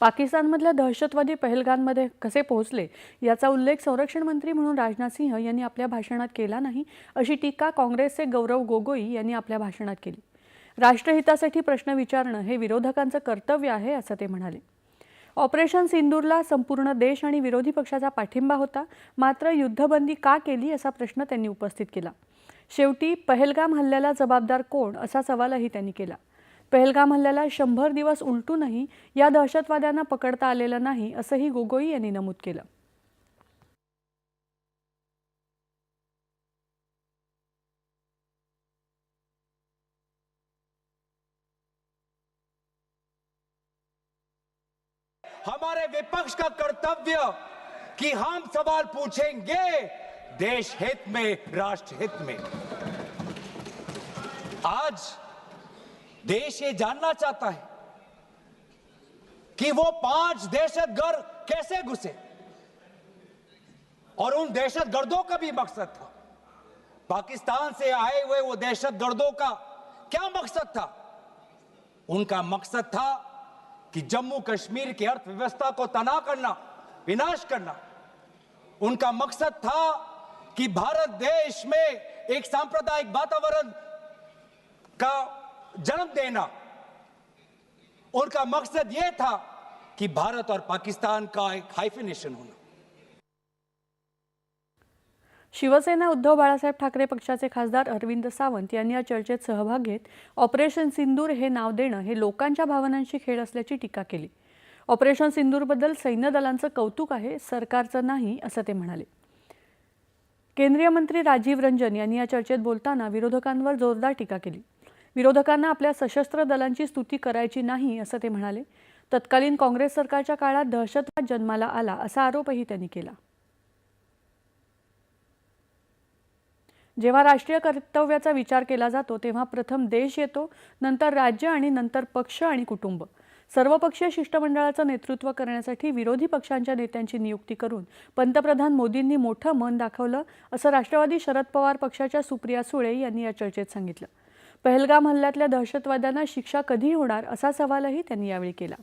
पाकिस्तानमधल्या दहशतवादी पहलगाममध्ये कसे पोहोचले याचा उल्लेख संरक्षण मंत्री म्हणून राजनाथ सिंह यांनी आपल्या भाषणात केला नाही, अशी टीका काँग्रेसचे गौरव गोगोई यांनी आपल्या भाषणात केली। राष्ट्रहितासाठी प्रश्न विचारणं हे विरोधकांचं कर्तव्य आहे, असं ते म्हणाले। ऑपरेशन सिंदूरला संपूर्ण देश आणि विरोधी पक्षाचा पाठिंबा होता, मात्र युद्धबंदी का केली असा प्रश्न त्यांनी उपस्थित केला। शेवटी पहलगाम हल्ल्याला जबाबदार कोण असा सवालही त्यांनी केला। पहलगाम हल्ल्याला 100 दिवस उलटूनही या दहशतवाद्यांना पकडता आलेलं नाही, असंही गोगोई यांनी नमूद केलं। हमारे विपक्ष का कर्तव्य कि हम सवाल पूछेंगे देश हित में, राष्ट्र हित में। आज देश ये जानना चाहता है कि वो 5 दहशतगर्द कैसे घुसे और उन दहशतगर्दों का भी मकसद था। पाकिस्तान से आए हुए वो दहशतगर्दों का क्या मकसद था? उनका मकसद था कि जम्मू कश्मीर की अर्थव्यवस्था को तनाव करना, विनाश करना। उनका मकसद था कि भारत देश में एक सांप्रदायिक वातावरण का जन्म देना। उनका मकसद यह था कि भारत और पाकिस्तान का एक हाइफिनेशन होना। शिवसेना उद्धव बाळासाहेब ठाकरे पक्षाचे खासदार अरविंद सावंत यांनी या चर्चेत सहभाग घेत ऑपरेशन सिंदूर हे नाव देणं हे लोकांच्या भावनांशी खेळ असल्याची टीका केली। ऑपरेशन सिंदूरबद्दल सैन्य दलांचं कौतुक आहे, सरकारचं नाही, असं ते म्हणाले। केंद्रीय मंत्री राजीव रंजन यांनी या चर्चेत बोलताना विरोधकांवर जोरदार टीका केली। विरोधकांना आपल्या सशस्त्र दलांची स्तुती करायची नाही, असं ते म्हणाले। तत्कालीन काँग्रेस सरकारच्या काळात दहशतवाद जन्माला आला, असा आरोपही त्यांनी केला। जेव्हा राष्ट्रीय कर्तव्याचा विचार केला जातो तेव्हा प्रथम देश येतो, नंतर राज्य आणि नंतर पक्ष आणि कुटुंब। सर्वपक्षीय शिष्टमंडळाचं नेतृत्व करण्यासाठी विरोधी पक्षांच्या नेत्यांची नियुक्ती करून पंतप्रधान मोदींनी मोठं मन दाखवलं, असं राष्ट्रवादी शरद पवार पक्षाच्या सुप्रिया सुळे यांनी या चर्चेत सांगितलं। पहलगाम हल्ल्यातल्या दहशतवाद्यांना शिक्षा कधी होणार असा सवालही त्यांनी यावेळी केला।